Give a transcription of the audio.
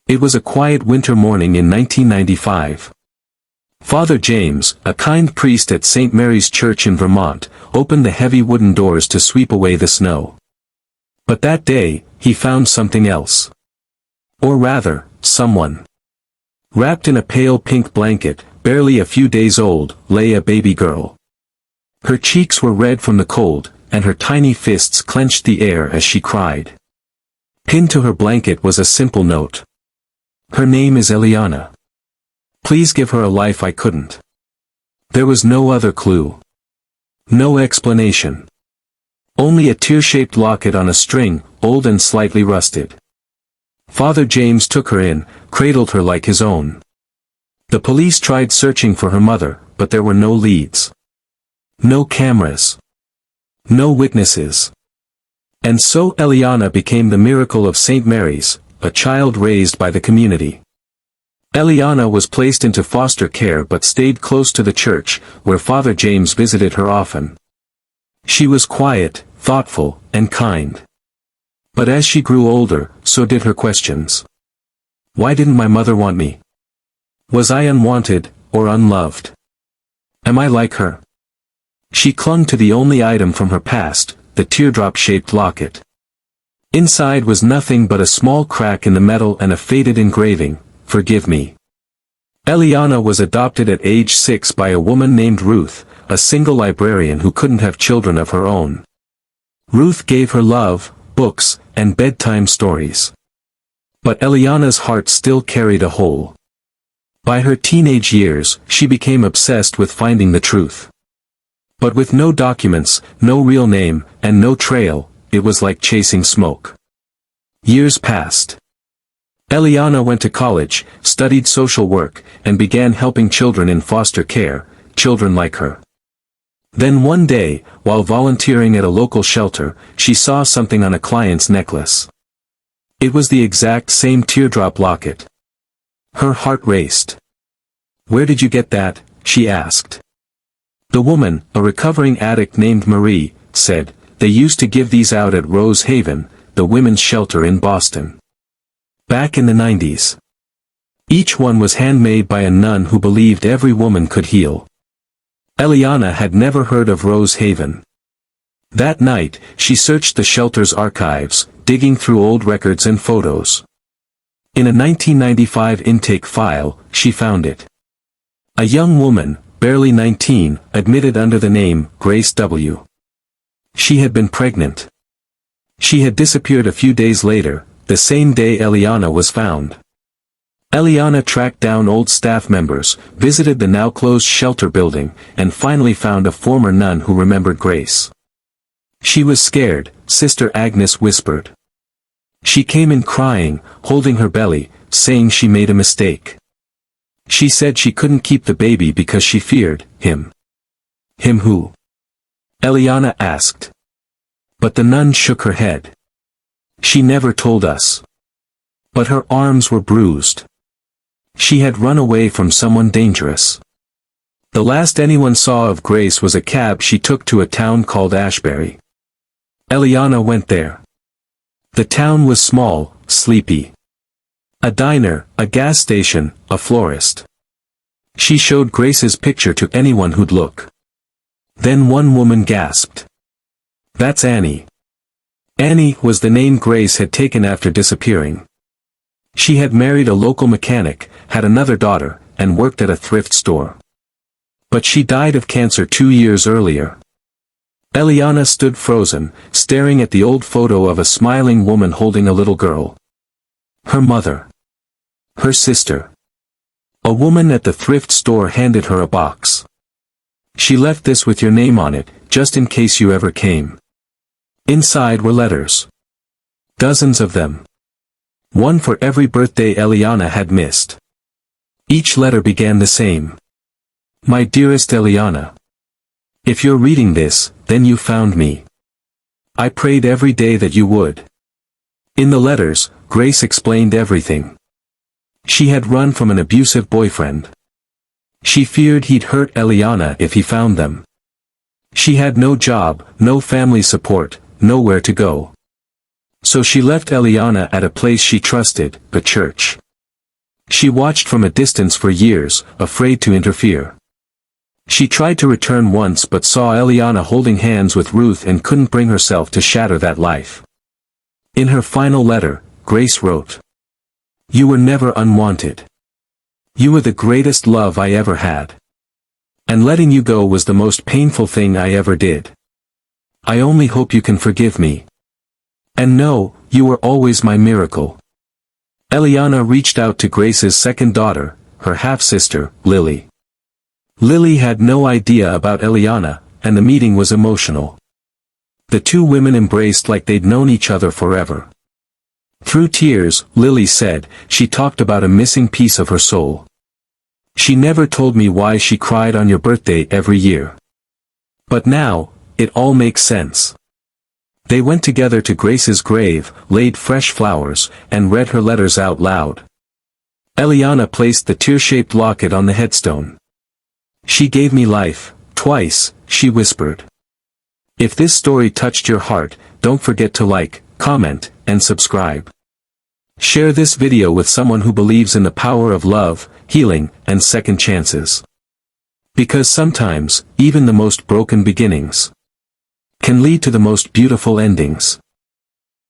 It was a quiet winter morning in 1995. Father James, a kind priest at St. Mary's Church in Vermont, opened the heavy wooden doors to sweep away the snow. But that day, he found something else. Or rather, someone. Wrapped in a pale pink blanket, barely a few days old, lay a baby girl. Her cheeks were red from the cold, and her tiny fists clenched the air as she cried. Pinned to her blanket was a simple note. Her name is Eliana. Please give her a life I couldn't. There was no other clue. No explanation. Only a tear-shaped locket on a string, old and slightly rusted. Father James took her in, cradled her like his own. The police tried searching for her mother, but there were no leads. No cameras. No witnesses. And so Eliana became the miracle of St. Mary's, a child raised by the community. Eliana was placed into foster care but stayed close to the church, where Father James visited her often. She was quiet, thoughtful, and kind. But as she grew older, so did her questions. Why didn't my mother want me? Was I unwanted, or unloved? Am I like her? She clung to the only item from her past, the teardrop-shaped locket. Inside was nothing but a small crack in the metal and a faded engraving, "Forgive me." Eliana was adopted at age 6 by a woman named Ruth, a single librarian who couldn't have children of her own. Ruth gave her love, books, and bedtime stories. But Eliana's heart still carried a hole. By her teenage years, she became obsessed with finding the truth. But with no documents, no real name, and no trail, it was like chasing smoke. Years passed. Eliana went to college, studied social work, and began helping children in foster care, children like her. Then one day, while volunteering at a local shelter, she saw something on a client's necklace. It was the exact same teardrop locket. Her heart raced. "Where did you get that?" she asked. The woman, a recovering addict named Marie, said, "They used to give these out at Rose Haven, the women's shelter in Boston. Back in the 90s. Each one was handmade by a nun who believed every woman could heal." Eliana had never heard of Rose Haven. That night, she searched the shelter's archives, digging through old records and photos. In a 1995 intake file, she found it. A young woman, barely 19, admitted under the name Grace W. She had been pregnant. She had disappeared a few days later, the same day Eliana was found. Eliana tracked down old staff members, visited the now-closed shelter building, and finally found a former nun who remembered Grace. She was scared, Sister Agnes whispered. She came in crying, holding her belly, saying she made a mistake. She said she couldn't keep the baby because she feared him. Him who? Eliana asked. But the nun shook her head. She never told us. But her arms were bruised. She had run away from someone dangerous. The last anyone saw of Grace was a cab she took to a town called Ashbury. Eliana went there. The town was small, sleepy. A diner, a gas station, a florist. She showed Grace's picture to anyone who'd look. Then one woman gasped. "That's Annie." Annie was the name Grace had taken after disappearing. She had married a local mechanic, had another daughter, and worked at a thrift store. But she died of cancer 2 years earlier. Eliana stood frozen, staring at the old photo of a smiling woman holding a little girl. Her mother. Her sister. A woman at the thrift store handed her a box. "She left this with your name on it, just in case you ever came." Inside were letters. Dozens of them. One for every birthday Eliana had missed. Each letter began the same. "My dearest Eliana. If you're reading this, then you found me. I prayed every day that you would." In the letters, Grace explained everything. She had run from an abusive boyfriend. She feared he'd hurt Eliana if he found them. She had no job, no family support, nowhere to go. So she left Eliana at a place she trusted, the church. She watched from a distance for years, afraid to interfere. She tried to return once but saw Eliana holding hands with Ruth and couldn't bring herself to shatter that life. In her final letter, Grace wrote, "You were never unwanted. You were the greatest love I ever had. And letting you go was the most painful thing I ever did. I only hope you can forgive me. And know, you were always my miracle." Eliana reached out to Grace's second daughter, her half-sister, Lily. Lily had no idea about Eliana, and the meeting was emotional. The two women embraced like they'd known each other forever. Through tears, Lily said, she talked about a missing piece of her soul. "She never told me why she cried on your birthday every year. But now, it all makes sense." They went together to Grace's grave, laid fresh flowers, and read her letters out loud. Eliana placed the tear-shaped locket on the headstone. "She gave me life, twice," she whispered. If this story touched your heart, don't forget to like, comment, and subscribe. Share this video with someone who believes in the power of love, healing, and second chances. Because sometimes, even the most broken beginnings can lead to the most beautiful endings.